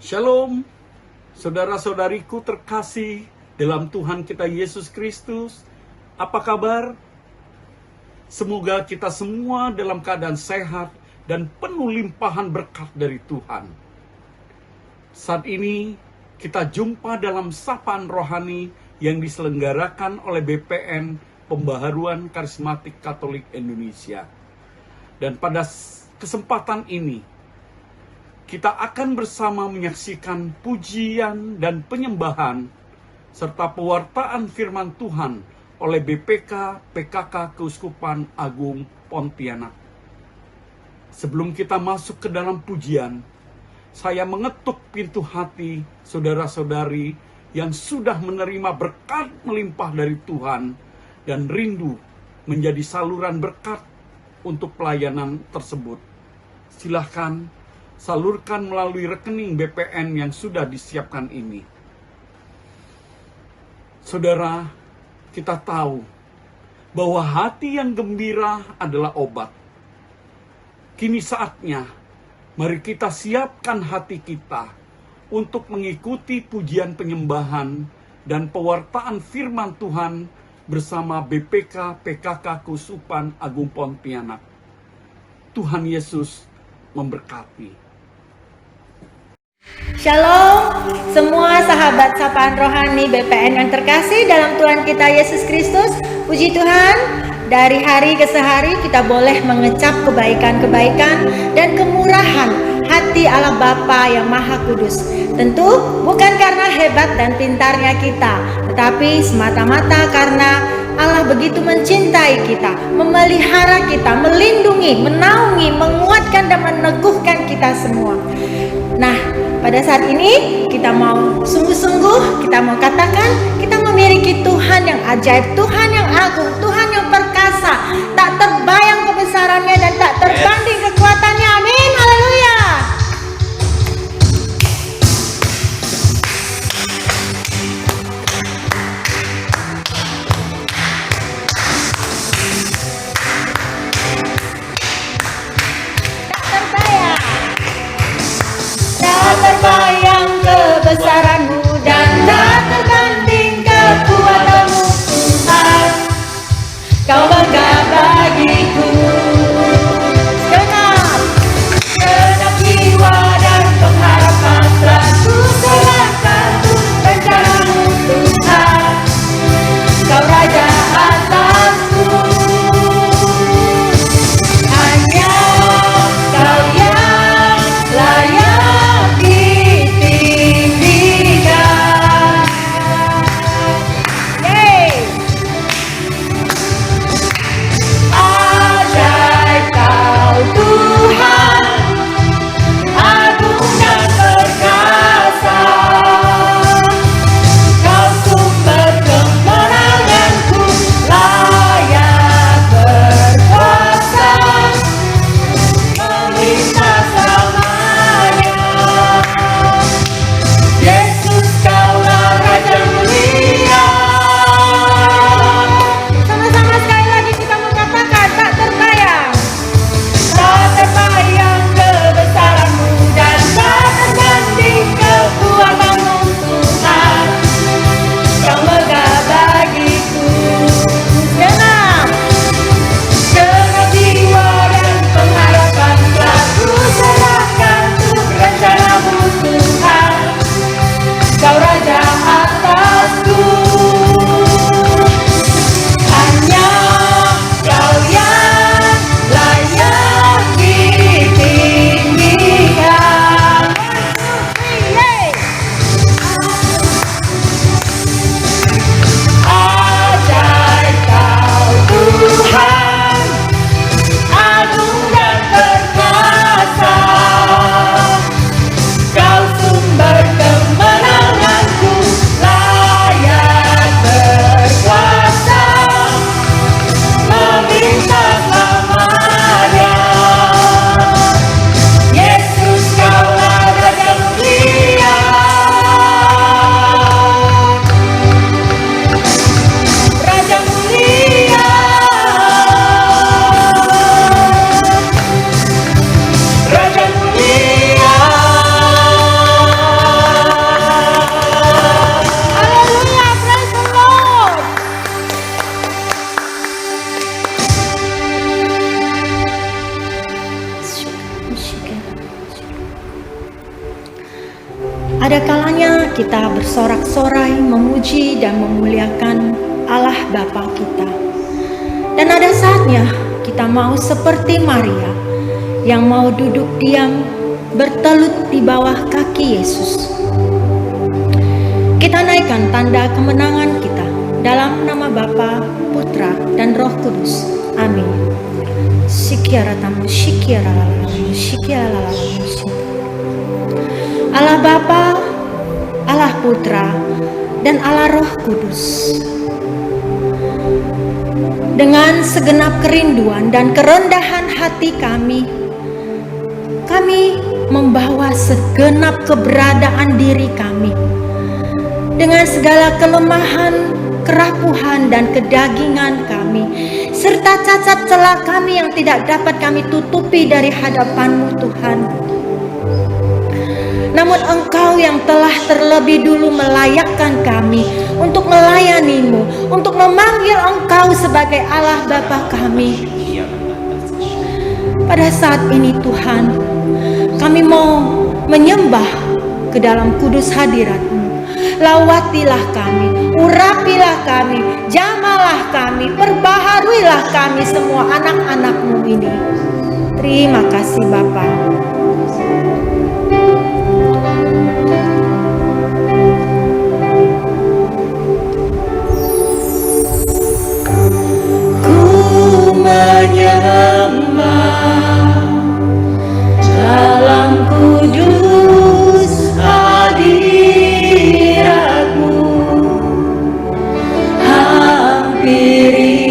Shalom, saudara-saudariku terkasih dalam Tuhan kita Yesus Kristus. Apa kabar? Semoga kita semua dalam keadaan sehat dan penuh limpahan berkat dari Tuhan. Saat ini kita jumpa dalam sapaan rohani yang diselenggarakan oleh BPN Pembaharuan Karismatik Katolik Indonesia. Dan pada kesempatan ini kita akan bersama menyaksikan pujian dan penyembahan serta pewartaan firman Tuhan oleh BPK PKK Keuskupan Agung Pontianak. Sebelum kita masuk ke dalam pujian, saya mengetuk pintu hati saudara-saudari yang sudah menerima berkat melimpah dari Tuhan dan rindu menjadi saluran berkat untuk pelayanan tersebut. Silahkan salurkan melalui rekening BPN yang sudah disiapkan ini. Saudara, kita tahu bahwa hati yang gembira adalah obat. Kini saatnya, mari kita siapkan hati kita untuk mengikuti pujian penyembahan dan pewartaan firman Tuhan bersama BPK PKK Keuskupan Agung Pontianak. Tuhan Yesus memberkati. Shalom semua sahabat sapaan rohani BPN yang terkasih dalam Tuhan kita Yesus Kristus. Puji Tuhan, dari hari ke hari kita boleh mengecap kebaikan-kebaikan dan kemurahan hati Allah Bapa yang Maha Kudus. Tentu bukan karena hebat dan pintarnya kita, tetapi semata-mata karena Allah begitu mencintai kita, memelihara kita, melindungi, menaungi, menguatkan dan meneguhkan kita semua. Nah, pada saat ini kita mau sungguh-sungguh, kita mau katakan kita memiliki Tuhan yang ajaib, Tuhan yang agung, Tuhan yang perkasa, tak terbayang kebesarannya dan tak terbanding kekuatannya. Amin, haleluya. Terbayang kebesaranmu dan tak terbanding kekuatanmu Tuhan. Kau bangga bagiku. Genap jiwa dan pengharapan telah ku serahkan untuk rencanamu Tuhan. Kau Raja atasku, hanya Kau yang layak ditinggikan. Ada kalanya kita bersorak-sorai memuji dan memuliakan Allah Bapa kita. Dan ada saatnya kita mau seperti Maria yang mau duduk diam bertelut di bawah kaki Yesus. Kita naikkan tanda kemenangan kita dalam nama Bapa, Putra, dan Roh Kudus. Amin. Allah Bapa, Allah Putra, dan Allah Roh Kudus. Dengan segenap kerinduan dan kerendahan hati kami membawa segenap keberadaan diri kami. Dengan segala kelemahan, kerapuhan, dan kedagingan kami, serta cacat celah kami yang tidak dapat kami tutupi dari hadapan-Mu, Tuhan. Namun Engkau yang telah terlebih dulu melayakkan kami untuk melayani-Mu, untuk memanggil Engkau sebagai Allah Bapa kami. Pada saat ini Tuhan, kami mau menyembah ke dalam kudus hadirat-Mu. Lawatilah kami, urapilah kami, jamalah kami, perbaharuilah kami semua anak-anak-Mu ini. Terima kasih Bapa. Ku menyembah dalam kudus hadirat-Mu, hampiri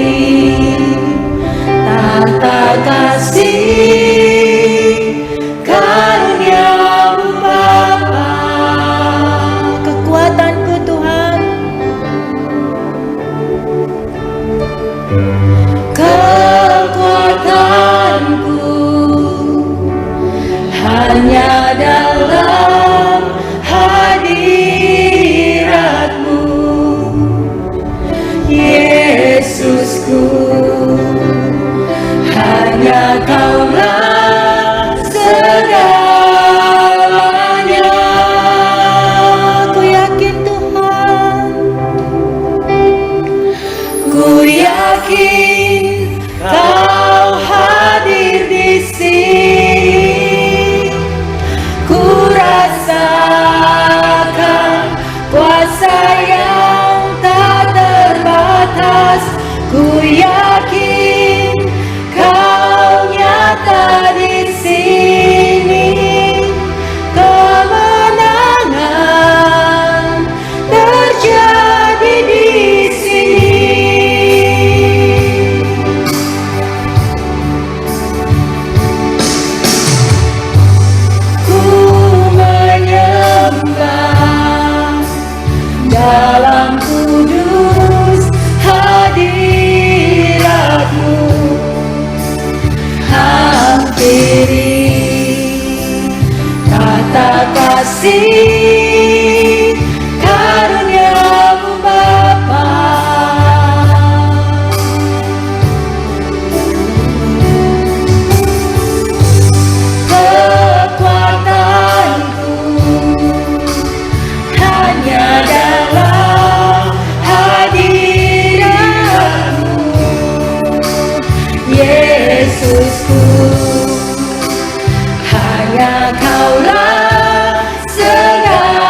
tata kasih karunia-Mu Bapa. Kekuatanku Tuhan, kekuatanku hanya dalam hadirat-Mu, Yesusku. Hanya Kaulah segalanya. Ku yakin Tuhan, ku yakin Kau hadir di sini. Ku rasakan kuasa yang tak terbatas. Ku yakin Kau nyata di sini. Kemenangan terjadi di sini. Ku menyembah dalam kudus hadirat-Mu, hampiri kata kasih karunia-Mu Bapa. Kekuatanku hanya dalam hadirat-Mu, Yesusku. Hanya Kaulah segalanya.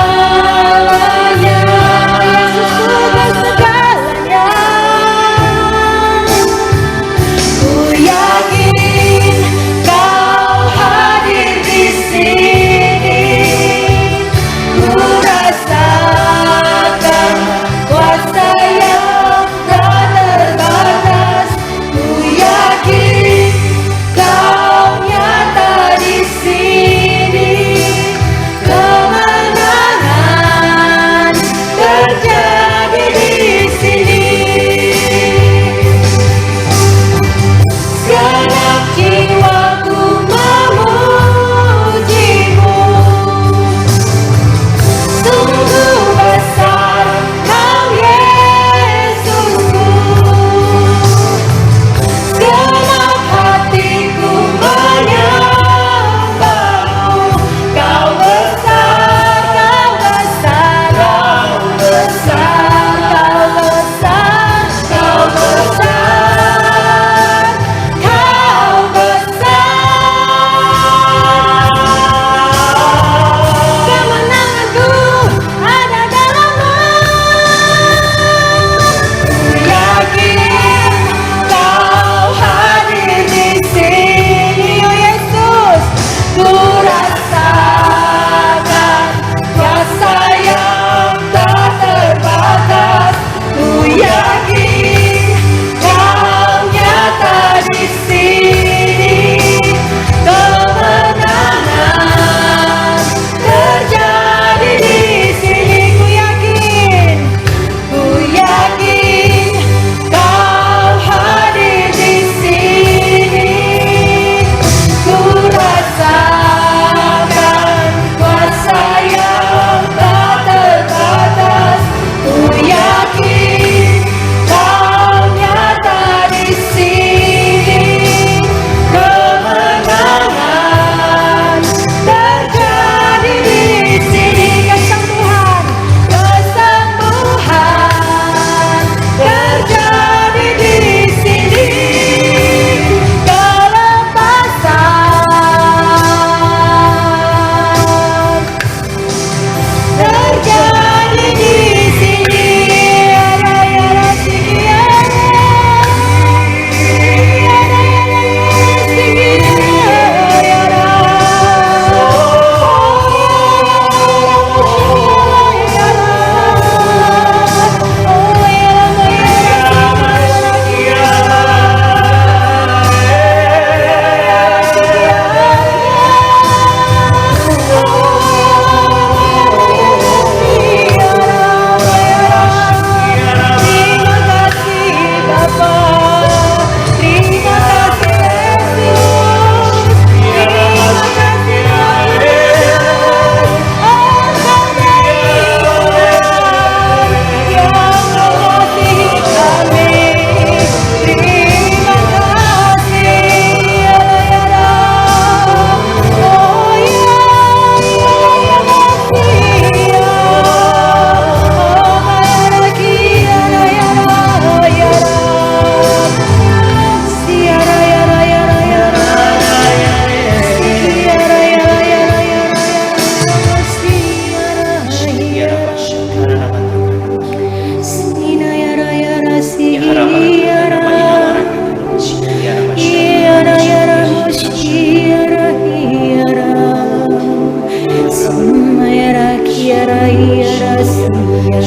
Shikiara Iara Sikiara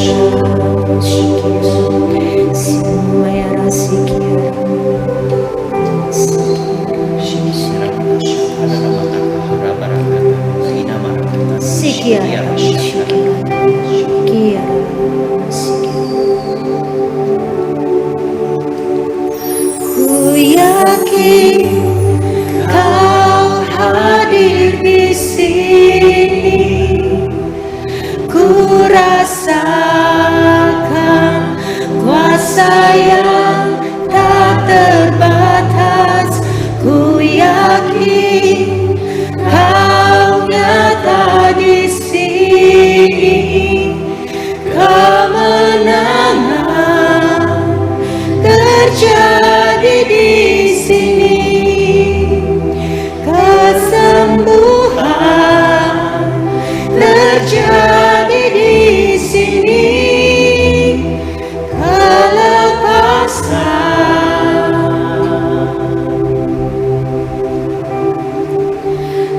Shikiara Simayara Sikiara Sikiara Kiara Ku yakin Kau hadir di sini, ku rasakan kuasa yang tak terbatas. Ku yakin Kau nyata di sini, kemenangan terjadi di sini. Kesembuhan terjadi di sini, kelepasan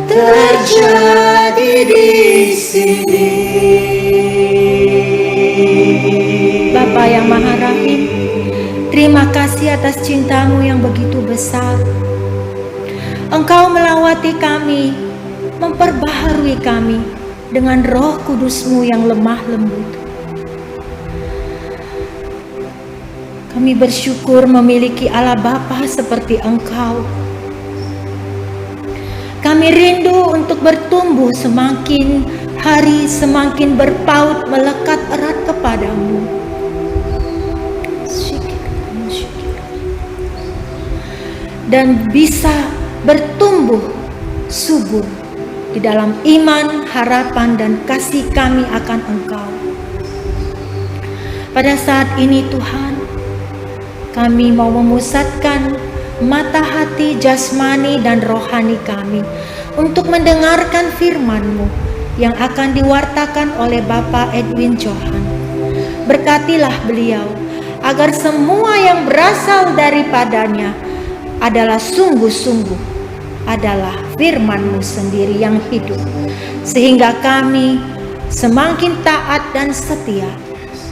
terjadi di sini. Bapa yang Maha Rahim, terima kasih atas cinta-Mu yang begitu besar. Engkau melawati kami, memperbaharui kami dengan Roh Kudus-Mu yang lemah lembut. Kami bersyukur memiliki Allah Bapa seperti Engkau. Kami rindu untuk bertumbuh semakin hari, semakin berpaut melekat erat kepadamu. Dan bisa bertumbuh subur di dalam iman, harapan, dan kasih kami akan Engkau. Pada saat ini Tuhan, kami mau memusatkan mata hati, jasmani, dan rohani kami untuk mendengarkan firman-Mu yang akan diwartakan oleh Bapak Edwin Johan. Berkatilah beliau agar semua yang berasal daripadanya adalah sungguh-sungguh adalah firman-Mu sendiri yang hidup, sehingga kami semakin taat dan setia,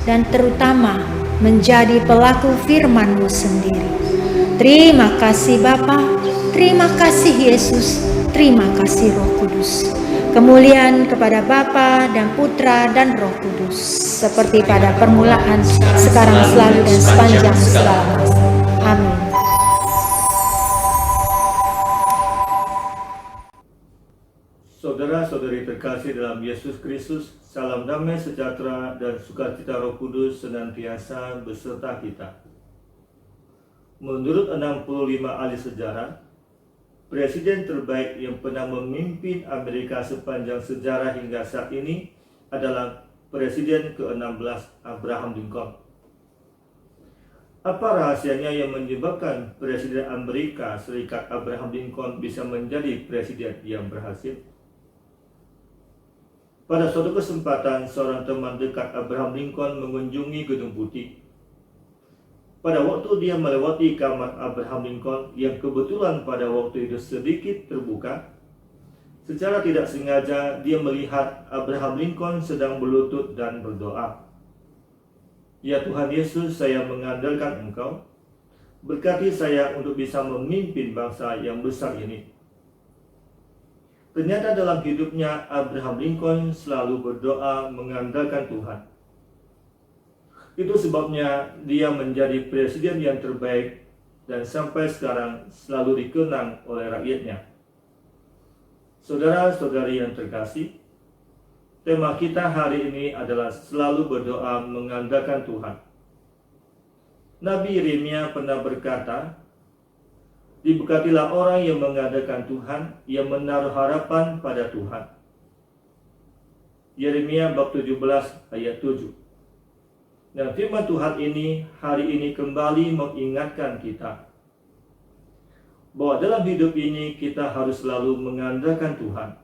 dan terutama menjadi pelaku firman-Mu sendiri. Terima kasih Bapa, terima kasih Yesus, terima kasih Roh Kudus. Kemuliaan kepada Bapa dan Putra dan Roh Kudus, seperti pada permulaan, sekarang, selalu, dan sepanjang segala masa. Amin. Saudara-saudari terkasih dalam Yesus Kristus, salam damai sejahtera dan sukacita Roh Kudus senantiasa beserta kita. Menurut 65 ahli sejarah, presiden terbaik yang pernah memimpin Amerika sepanjang sejarah hingga saat ini adalah Presiden ke-16 Abraham Lincoln. Apa rahasianya yang menyebabkan Presiden Amerika Serikat Abraham Lincoln bisa menjadi presiden yang berhasil? Pada suatu kesempatan, seorang teman dekat Abraham Lincoln mengunjungi Gedung Putih. Pada waktu dia melewati kamar Abraham Lincoln yang kebetulan pada waktu itu sedikit terbuka, secara tidak sengaja dia melihat Abraham Lincoln sedang berlutut dan berdoa. Ya Tuhan Yesus, saya mengandalkan Engkau. Berkati saya untuk bisa memimpin bangsa yang besar ini. Ternyata dalam hidupnya Abraham Lincoln selalu berdoa mengandalkan Tuhan. Itu sebabnya dia menjadi presiden yang terbaik dan sampai sekarang selalu dikenang oleh rakyatnya. Saudara-saudari yang terkasih, tema kita hari ini adalah selalu berdoa mengandalkan Tuhan. Nabi Yeremia pernah berkata, "Diberkatilah orang yang mengandalkan Tuhan, yang menaruh harapan pada Tuhan." Yeremia bab 17 ayat 7. Dan firman Tuhan ini hari ini kembali mengingatkan kita bahwa dalam hidup ini kita harus selalu mengandalkan Tuhan.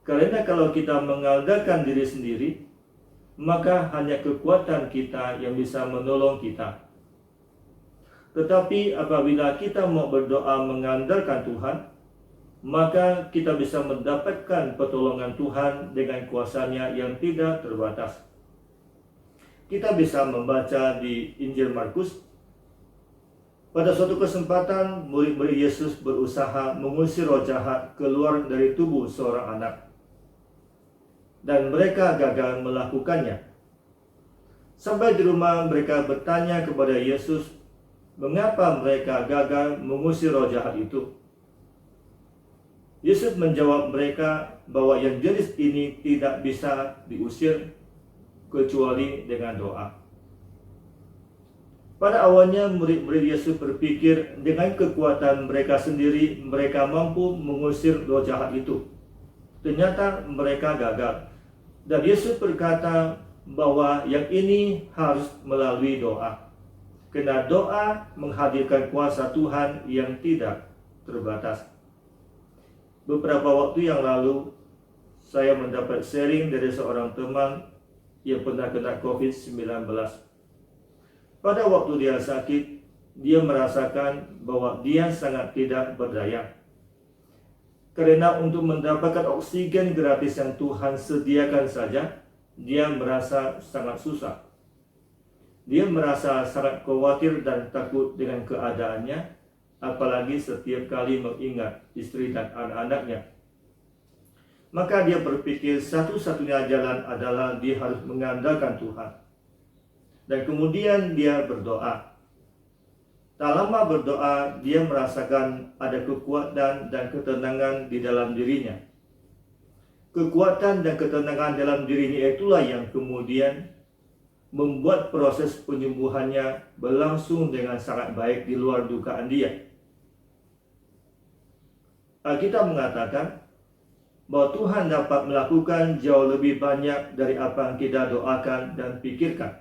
Karena kalau kita mengandalkan diri sendiri, maka hanya kekuatan kita yang bisa menolong kita. Tetapi apabila kita mau berdoa mengandalkan Tuhan, maka kita bisa mendapatkan pertolongan Tuhan dengan kuasa-Nya yang tidak terbatas. Kita bisa membaca di Injil Markus, pada suatu kesempatan murid-murid Yesus berusaha mengusir roh jahat keluar dari tubuh seorang anak, dan mereka gagal melakukannya. Sampai di rumah mereka bertanya kepada Yesus, mengapa mereka gagal mengusir roh jahat itu? Yesus menjawab mereka bahwa yang jenis ini tidak bisa diusir kecuali dengan doa. Pada awalnya murid-murid Yesus berpikir dengan kekuatan mereka sendiri mereka mampu mengusir roh jahat itu. Ternyata mereka gagal. Dan Yesus berkata bahwa yang ini harus melalui doa. Karena doa menghadirkan kuasa Tuhan yang tidak terbatas. Beberapa waktu yang lalu saya mendapat sharing dari seorang teman yang pernah kena COVID-19. Pada waktu dia sakit, dia merasakan bahwa dia sangat tidak berdaya. Karena untuk mendapatkan oksigen gratis yang Tuhan sediakan saja, dia merasa sangat susah. Dia merasa sangat khawatir dan takut dengan keadaannya, apalagi setiap kali mengingat istri dan anak-anaknya. Maka dia berpikir satu-satunya jalan adalah dia harus mengandalkan Tuhan. Dan kemudian dia berdoa. Tak lama berdoa, dia merasakan ada kekuatan dan ketenangan di dalam dirinya. Kekuatan dan ketenangan dalam dirinya itulah yang kemudian membuat proses penyembuhannya berlangsung dengan sangat baik di luar dugaan dia. Alkitab mengatakan bahwa Tuhan dapat melakukan jauh lebih banyak dari apa yang kita doakan dan pikirkan.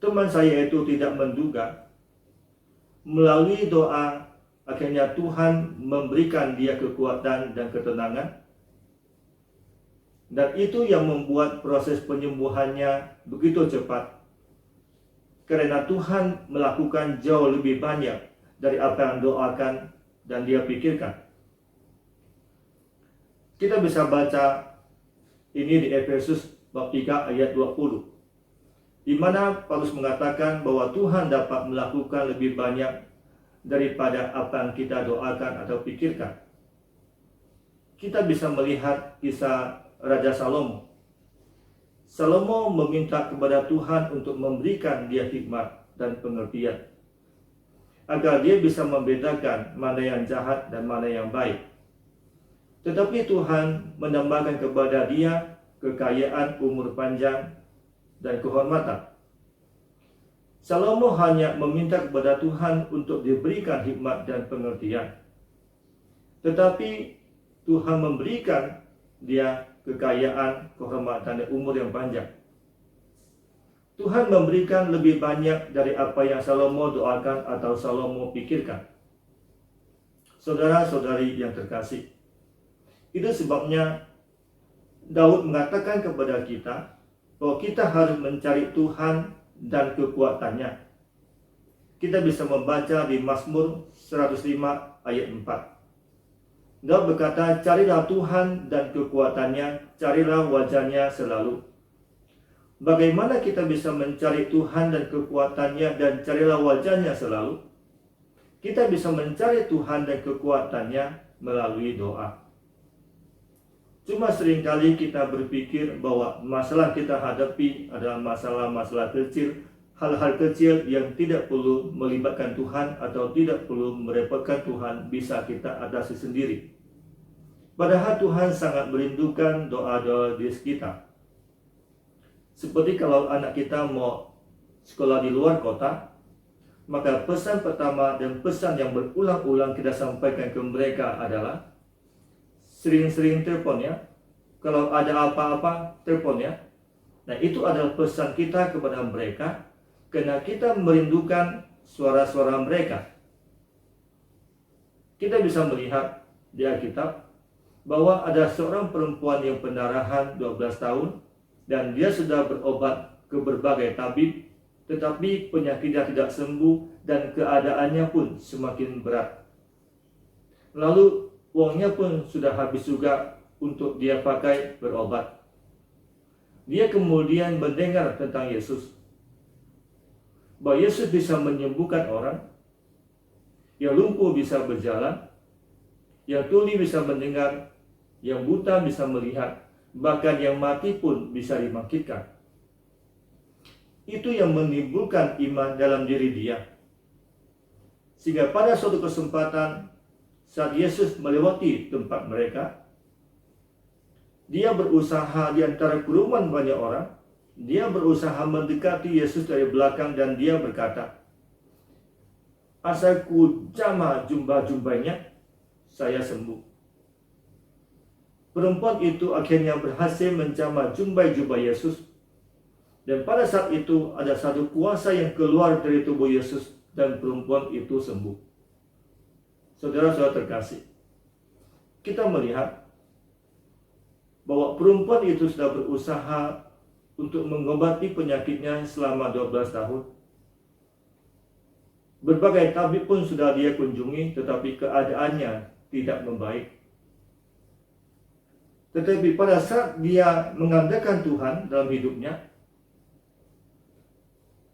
Teman saya itu tidak menduga, melalui doa akhirnya Tuhan memberikan dia kekuatan dan ketenangan. Dan itu yang membuat proses penyembuhannya begitu cepat. Karena Tuhan melakukan jauh lebih banyak dari apa yang doakan dan dia pikirkan. Kita bisa baca ini di Efesus bab 3 ayat 20. Di mana Paulus mengatakan bahwa Tuhan dapat melakukan lebih banyak daripada apa yang kita doakan atau pikirkan. Kita bisa melihat kisah Raja Salomo. Salomo meminta kepada Tuhan untuk memberikan dia hikmat dan pengertian, agar dia bisa membedakan mana yang jahat dan mana yang baik. Tetapi Tuhan menambahkan kepada dia kekayaan, umur panjang, dan kehormatan. Salomo hanya meminta kepada Tuhan untuk diberikan hikmat dan pengertian. Tetapi Tuhan memberikan dia kekayaan, kehormatan, dan umur yang panjang. Tuhan memberikan lebih banyak dari apa yang Salomo doakan atau Salomo pikirkan. Saudara-saudari yang terkasih, itu sebabnya Daud mengatakan kepada kita bahwa kita harus mencari Tuhan dan kekuatannya. Kita bisa membaca di Mazmur 105 ayat 4. Daud berkata, carilah Tuhan dan kekuatannya, carilah wajahnya selalu. Bagaimana kita bisa mencari Tuhan dan kekuatannya dan carilah wajahnya selalu? Kita bisa mencari Tuhan dan kekuatannya melalui doa. Cuma seringkali kita berpikir bahwa masalah kita hadapi adalah masalah-masalah kecil, hal-hal kecil yang tidak perlu melibatkan Tuhan atau tidak perlu merepotkan Tuhan, bisa kita atasi sendiri. Padahal Tuhan sangat merindukan doa-doa diri kita. Seperti kalau anak kita mau sekolah di luar kota, maka pesan pertama dan pesan yang berulang-ulang kita sampaikan ke mereka adalah sering-sering telepon ya. Kalau ada apa-apa, telepon ya. Nah, itu adalah pesan kita kepada mereka, karena kita merindukan suara-suara mereka. Kita bisa melihat di Alkitab bahwa ada seorang perempuan yang pendarahan 12 tahun, dan dia sudah berobat ke berbagai tabib, tetapi penyakitnya tidak sembuh dan keadaannya pun semakin berat. Lalu uangnya pun sudah habis juga untuk dia pakai berobat. Dia kemudian mendengar tentang Yesus, bahwa Yesus bisa menyembuhkan orang, yang lumpuh bisa berjalan, yang tuli bisa mendengar, yang buta bisa melihat, bahkan yang mati pun bisa dibangkitkan. Itu yang menimbulkan iman dalam diri dia. Sehingga pada suatu kesempatan saat Yesus melewati tempat mereka, dia berusaha di antara kerumunan banyak orang, dia berusaha mendekati Yesus dari belakang dan dia berkata, "Asal ku jamah jubah-jubahnya, saya sembuh." Perempuan itu akhirnya berhasil menjamah jubah Yesus. Dan pada saat itu ada satu kuasa yang keluar dari tubuh Yesus dan perempuan itu sembuh. Saudara-saudara terkasih, kita melihat bahwa perempuan itu sudah berusaha untuk mengobati penyakitnya selama 12 tahun. Berbagai tabib pun sudah dia kunjungi, tetapi keadaannya tidak membaik. Tetapi pada saat dia mengandalkan Tuhan dalam hidupnya,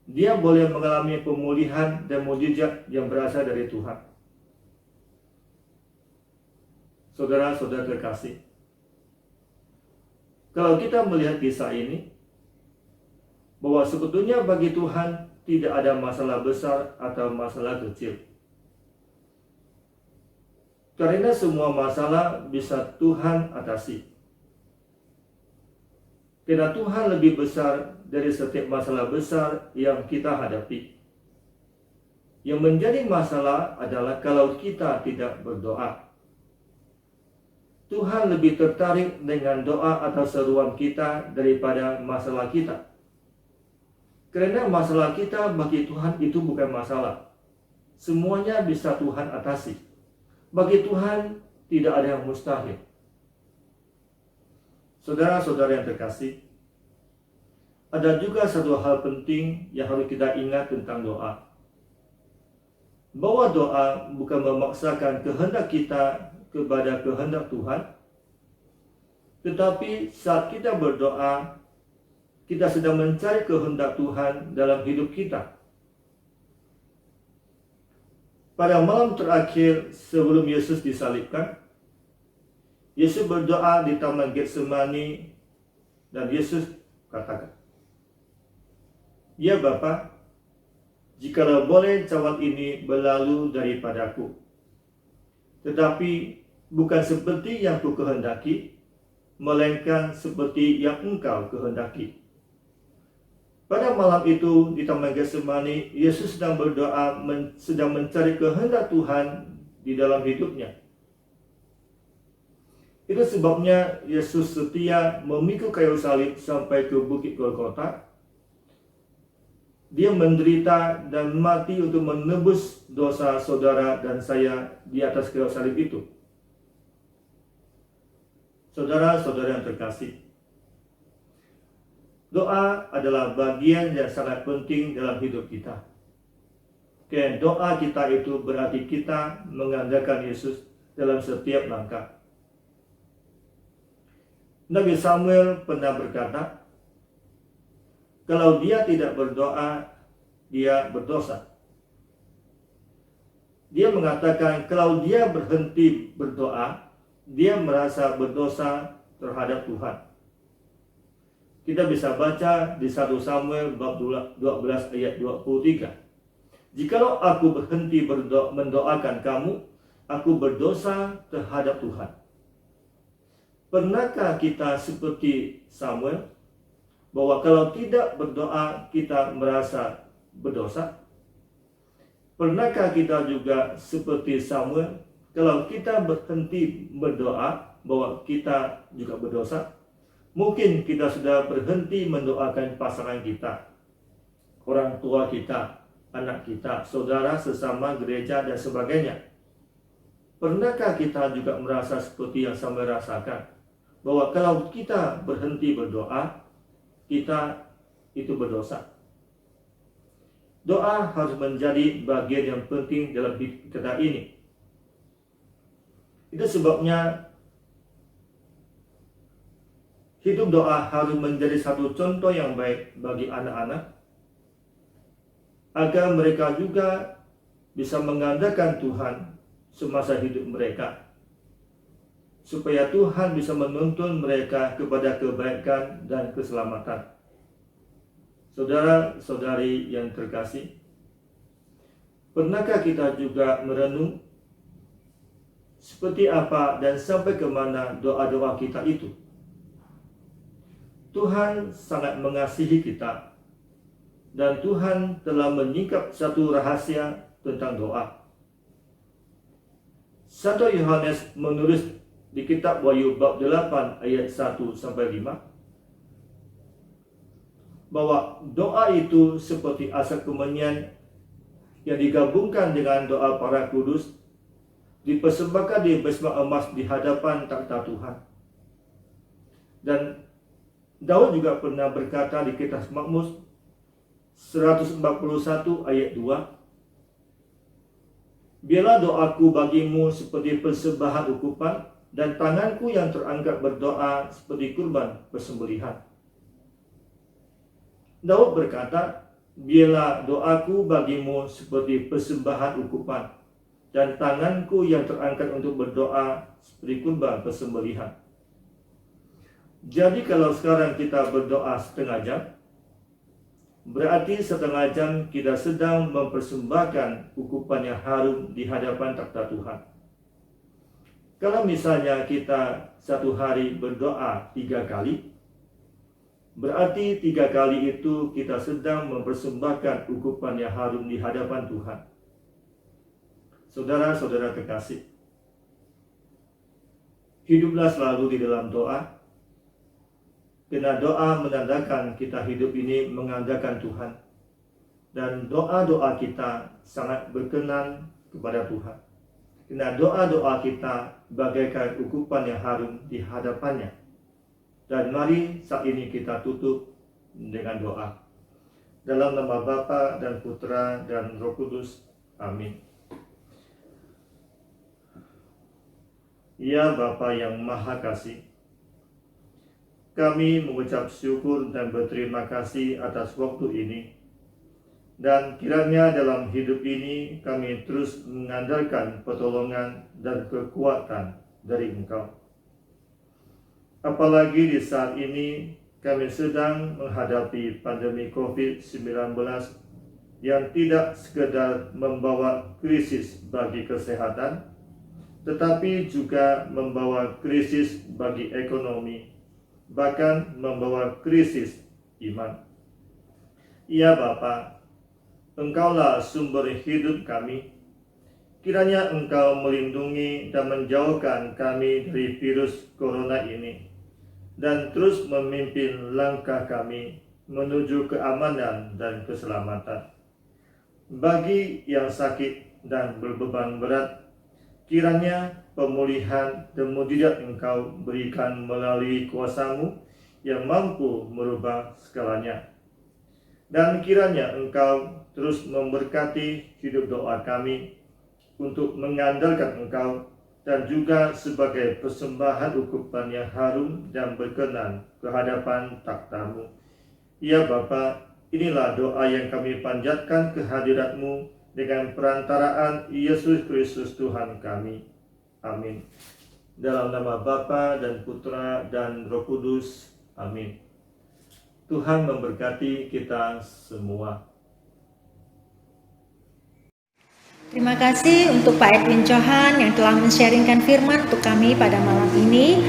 dia boleh mengalami pemulihan dan mukjizat yang berasal dari Tuhan. Saudara-saudara terkasih, kalau kita melihat kisah ini, bahwa sebetulnya bagi Tuhan tidak ada masalah besar atau masalah kecil. Karena semua masalah bisa Tuhan atasi. Karena Tuhan lebih besar dari setiap masalah besar yang kita hadapi. Yang menjadi masalah adalah kalau kita tidak berdoa. Tuhan lebih tertarik dengan doa atau seruan kita daripada masalah kita. Karena masalah kita bagi Tuhan itu bukan masalah. Semuanya bisa Tuhan atasi. Bagi Tuhan tidak ada yang mustahil. Saudara-saudara yang terkasih, ada juga satu hal penting yang harus kita ingat tentang doa. Bahwa doa bukan memaksakan kehendak kita kepada kehendak Tuhan, tetapi saat kita berdoa, kita sedang mencari kehendak Tuhan dalam hidup kita. Pada malam terakhir sebelum Yesus disalibkan, Yesus berdoa di Taman Getsemani dan Yesus katakan, "Ya Bapa, jikalau boleh cawan ini berlalu daripadaku, tetapi bukan seperti yang ku kehendaki, melainkan seperti yang Engkau kehendaki." Pada malam itu di Taman Getsemani, Yesus sedang berdoa, sedang mencari kehendak Tuhan di dalam hidupnya. Itu sebabnya Yesus setia memikul kayu salib sampai ke Bukit Golgota. Dia menderita dan mati untuk menebus dosa saudara dan saya di atas kayu salib itu. Saudara-saudara yang terkasih, doa adalah bagian yang sangat penting dalam hidup kita. Karena doa kita itu berarti kita mengandalkan Yesus dalam setiap langkah. Nabi Samuel pernah berkata, kalau dia tidak berdoa, dia berdosa. Dia mengatakan kalau dia berhenti berdoa, dia merasa berdosa terhadap Tuhan. Kita bisa baca di 1 Samuel bab 12 ayat 23. Jikalau aku berhenti mendoakan kamu, aku berdosa terhadap Tuhan. Pernahkah kita seperti Samuel, bahwa kalau tidak berdoa kita merasa berdosa? Pernahkah kita juga seperti Samuel, kalau kita berhenti berdoa bahwa kita juga berdosa? Mungkin kita sudah berhenti mendoakan pasangan kita, orang tua kita, anak kita, saudara sesama gereja dan sebagainya. Pernahkah kita juga merasa seperti yang Samuel rasakan, bahwa kalau kita berhenti berdoa, kita itu berdosa? Doa harus menjadi bagian yang penting dalam hidup kita ini. Itu sebabnya hidup doa harus menjadi satu contoh yang baik bagi anak-anak, agar mereka juga bisa mengandalkan Tuhan semasa hidup mereka, supaya Tuhan bisa menuntun mereka kepada kebaikan dan keselamatan. Saudara-saudari yang terkasih, pernahkah kita juga merenung seperti apa dan sampai ke mana doa-doa kita itu? Tuhan sangat mengasihi kita, dan Tuhan telah menyingkap satu rahasia tentang doa. 1 Yohanes menulis di kitab Wahyu bab 8 ayat 1-5 bahwa doa itu seperti asap kemenyan yang digabungkan dengan doa para kudus, dipersembahkan di besma emas di hadapan takhta Tuhan. Dan Daud juga pernah berkata di kitab Mazmur 141 ayat 2, biarlah doaku bagimu seperti persembahan ukupan, dan tanganku yang terangkat berdoa seperti kurban persembelihan. Daud berkata, biarlah doaku bagimu seperti persembahan ukupan, dan tanganku yang terangkat untuk berdoa seperti kurban persembelihan. Jadi kalau sekarang kita berdoa setengah jam, berarti setengah jam kita sedang mempersembahkan ukupan yang harum di hadapan takhta Tuhan. Kalau misalnya kita satu hari berdoa 3 kali, berarti 3 kali itu kita sedang mempersembahkan ukupan yang harum di hadapan Tuhan. Saudara-saudara terkasih, hiduplah selalu di dalam doa, karena doa menandakan kita hidup ini mengandalkan Tuhan, dan doa-doa kita sangat berkenan kepada Tuhan. Karena doa-doa kita bagaikan ukupan yang harum di hadapannya. Dan mari saat ini kita tutup dengan doa. Dalam nama Bapa dan Putra dan Roh Kudus. Amin. Ya Bapa yang Maha Kasih, kami mengucap syukur dan berterima kasih atas waktu ini. Dan kiranya dalam hidup ini kami terus mengandalkan pertolongan dan kekuatan dari Engkau. Apalagi di saat ini kami sedang menghadapi pandemi COVID-19 yang tidak sekedar membawa krisis bagi kesehatan, tetapi juga membawa krisis bagi ekonomi, bahkan membawa krisis iman. Ya Bapa, Engkaulah sumber hidup kami. Kiranya Engkau melindungi dan menjauhkan kami dari virus corona ini, dan terus memimpin langkah kami menuju keamanan dan keselamatan. Bagi yang sakit dan berbeban berat, kiranya pemulihan dan mukjizat Engkau berikan melalui kuasa-Mu yang mampu merubah segalanya. Dan kiranya Engkau terus memberkati hidup doa kami untuk mengandalkan Engkau, dan juga sebagai persembahan ukupan yang harum dan berkenan ke hadapan takhta-Mu. Ya Bapa, inilah doa yang kami panjatkan kehadirat-Mu dengan perantaraan Yesus Kristus Tuhan kami. Amin. Dalam nama Bapa dan Putra dan Roh Kudus. Amin. Tuhan memberkati kita semua. Terima kasih untuk Pak Edwin Johan yang telah men-sharingkan firman untuk kami pada malam ini.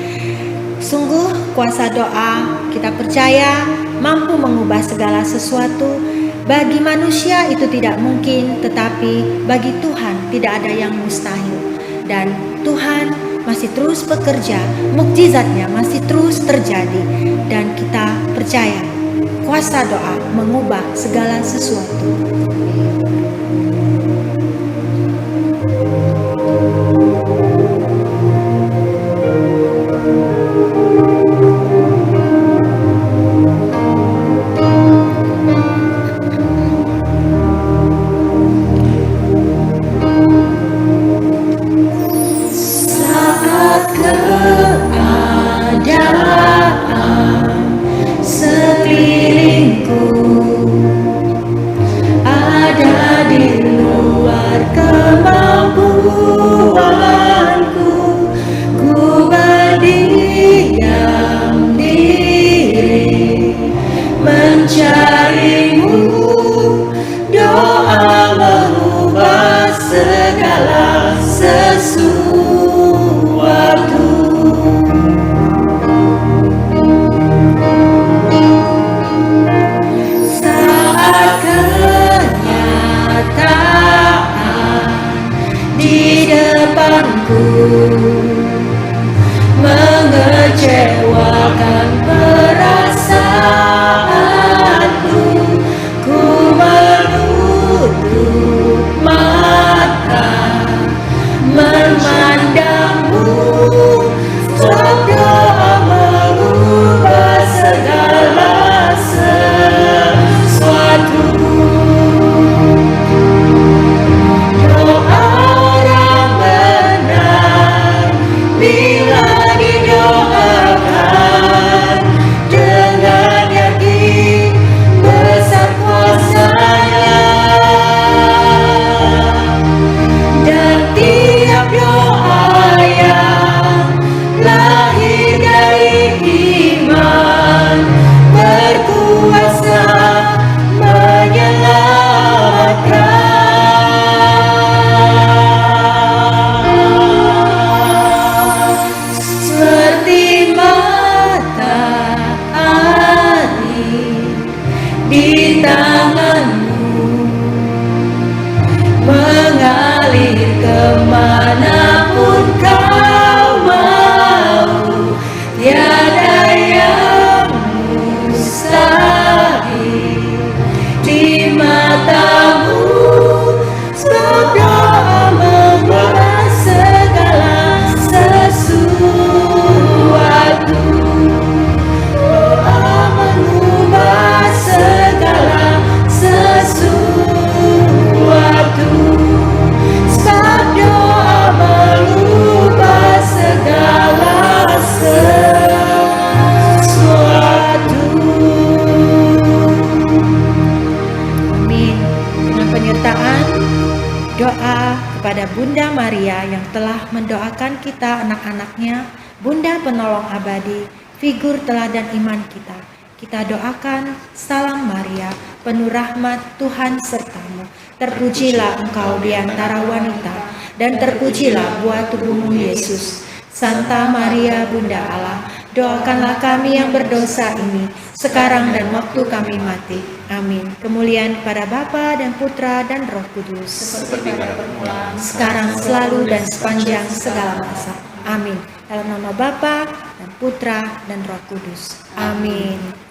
Sungguh kuasa doa kita percaya mampu mengubah segala sesuatu. Bagi manusia itu tidak mungkin, tetapi bagi Tuhan tidak ada yang mustahil. Dan Tuhan masih terus bekerja, mukjizatnya masih terus terjadi. Dan kita percaya kuasa doa mengubah segala sesuatu. telah mendoakan kita anak-anaknya, Bunda penolong abadi, figur teladan iman kita. Kita doakan, Salam Maria, penuh rahmat, Tuhan sertamu. Terpujilah engkau di antara wanita, dan terpujilah buah tubuhmu Yesus. Santa Maria Bunda Allah, doakanlah kami yang berdosa ini, sekarang dan waktu kami mati. Amin. Kemuliaan kepada Bapa dan Putra dan Roh Kudus, seperti pada permulaan, sekarang, selalu, dan sepanjang segala masa. Amin. Dalam nama Bapa dan Putra dan Roh Kudus. Amin.